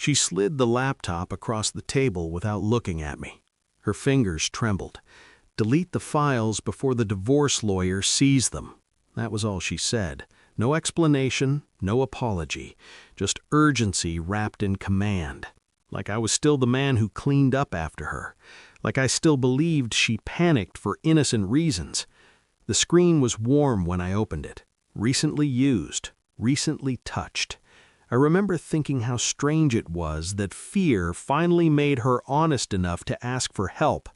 She slid the laptop across the table without looking at me. Her fingers trembled. "Delete the files before the divorce lawyer sees them." That was all she said. No explanation, no apology, just urgency wrapped in command. Like I was still the man who cleaned up after her. Like I still believed she panicked for innocent reasons. The screen was warm when I opened it. Recently used, recently touched. I remember thinking how strange it was that fear finally made her honest enough to ask for help.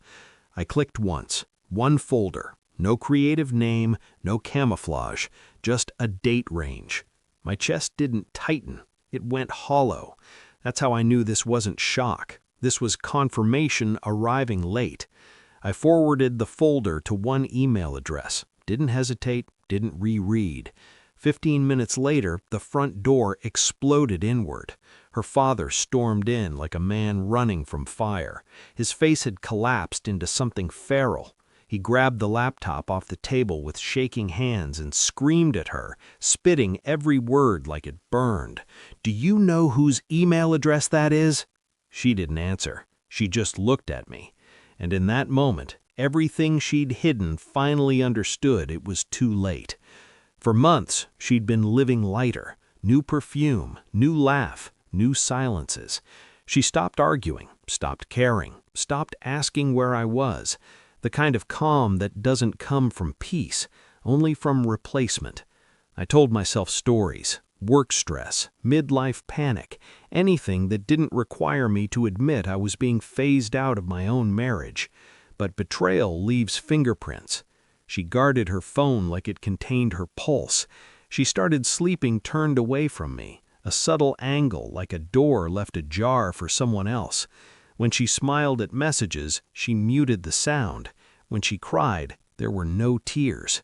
I clicked once. One folder. No creative name, no camouflage, just a date range. My chest didn't tighten. It went hollow. That's how I knew this wasn't shock. This was confirmation arriving late. I forwarded the folder to one email address. Didn't hesitate, didn't reread. 15 minutes later, the front door exploded inward. Her father stormed in like a man running from fire. His face had collapsed into something feral. He grabbed the laptop off the table with shaking hands and screamed at her, spitting every word like it burned. "Do you know whose email address that is?" She didn't answer. She just looked at me. And in that moment, everything she'd hidden finally understood it was too late. For months, she'd been living lighter. New perfume, new laugh, new silences. She stopped arguing, stopped caring, stopped asking where I was. The kind of calm that doesn't come from peace, only from replacement. I told myself stories, work stress, midlife panic, anything that didn't require me to admit I was being phased out of my own marriage. But betrayal leaves fingerprints. She guarded her phone like it contained her pulse. She started sleeping turned away from me, a subtle angle like a door left ajar for someone else. When she smiled at messages, she muted the sound. When she cried, there were no tears.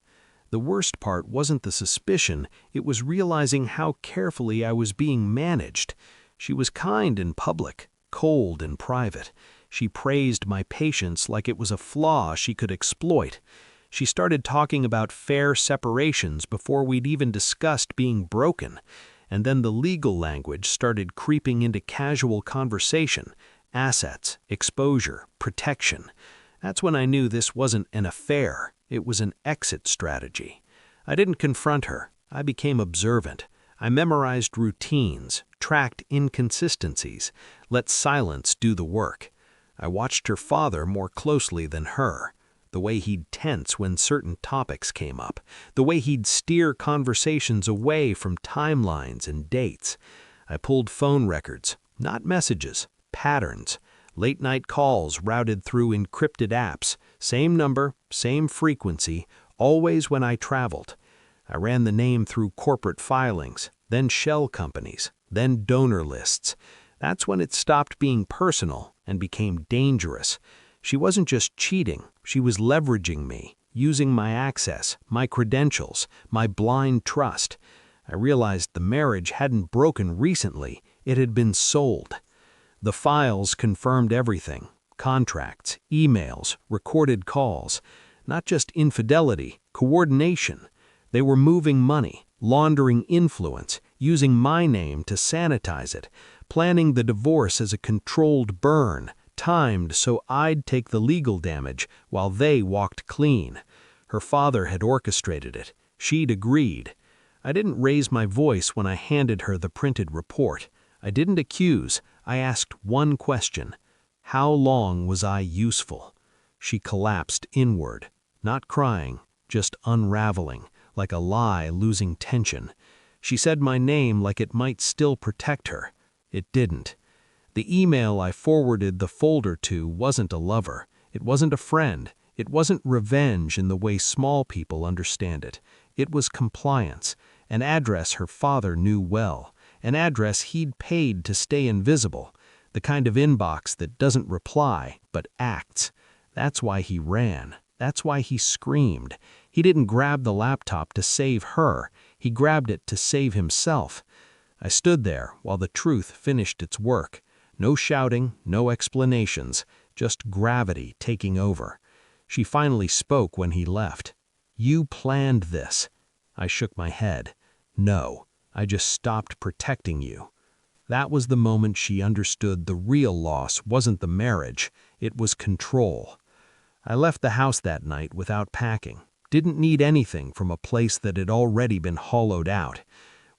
The worst part wasn't the suspicion, it was realizing how carefully I was being managed. She was kind in public, cold in private. She praised my patience like it was a flaw she could exploit. She started talking about fair separations before we'd even discussed being broken. And then the legal language started creeping into casual conversation. Assets, exposure, protection. That's when I knew this wasn't an affair. It was an exit strategy. I didn't confront her. I became observant. I memorized routines, tracked inconsistencies, let silence do the work. I watched her father more closely than her. The way he'd tense when certain topics came up. The way he'd steer conversations away from timelines and dates. I pulled phone records, not messages. Patterns, late-night calls routed through encrypted apps, same number, same frequency, always when I traveled. I ran the name through corporate filings, then shell companies, then donor lists. That's when it stopped being personal and became dangerous. She wasn't just cheating, she was leveraging me, using my access, my credentials, my blind trust. I realized the marriage hadn't broken recently, it had been sold. The files confirmed everything. Contracts, emails, recorded calls. Not just infidelity, coordination. They were moving money, laundering influence, using my name to sanitize it, planning the divorce as a controlled burn, timed so I'd take the legal damage while they walked clean. Her father had orchestrated it. She'd agreed. I didn't raise my voice when I handed her the printed report. I didn't accuse. I asked one question. How long was I useful? She collapsed inward, not crying, just unraveling, like a lie losing tension. She said my name like it might still protect her. It didn't. The email I forwarded the folder to wasn't a lover. It wasn't a friend. It wasn't revenge in the way small people understand it. It was compliance, an address her father knew well. An address he'd paid to stay invisible, the kind of inbox that doesn't reply, but acts. That's why he ran. That's why he screamed. He didn't grab the laptop to save her. He grabbed it to save himself. I stood there while the truth finished its work. No shouting, no explanations, just gravity taking over. She finally spoke when he left. "You planned this." I shook my head. "No. I just stopped protecting you." That was the moment she understood the real loss wasn't the marriage, it was control. I left the house that night without packing. Didn't need anything from a place that had already been hollowed out.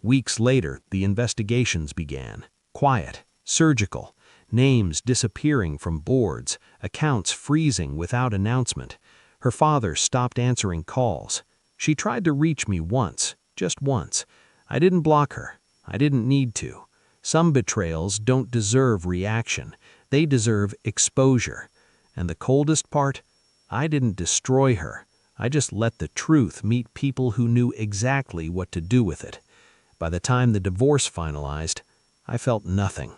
Weeks later, the investigations began. Quiet, surgical, names disappearing from boards, accounts freezing without announcement. Her father stopped answering calls. She tried to reach me once, just once. I didn't block her. I didn't need to. Some betrayals don't deserve reaction. They deserve exposure. And the coldest part? I didn't destroy her. I just let the truth meet people who knew exactly what to do with it. By the time the divorce finalized, I felt nothing.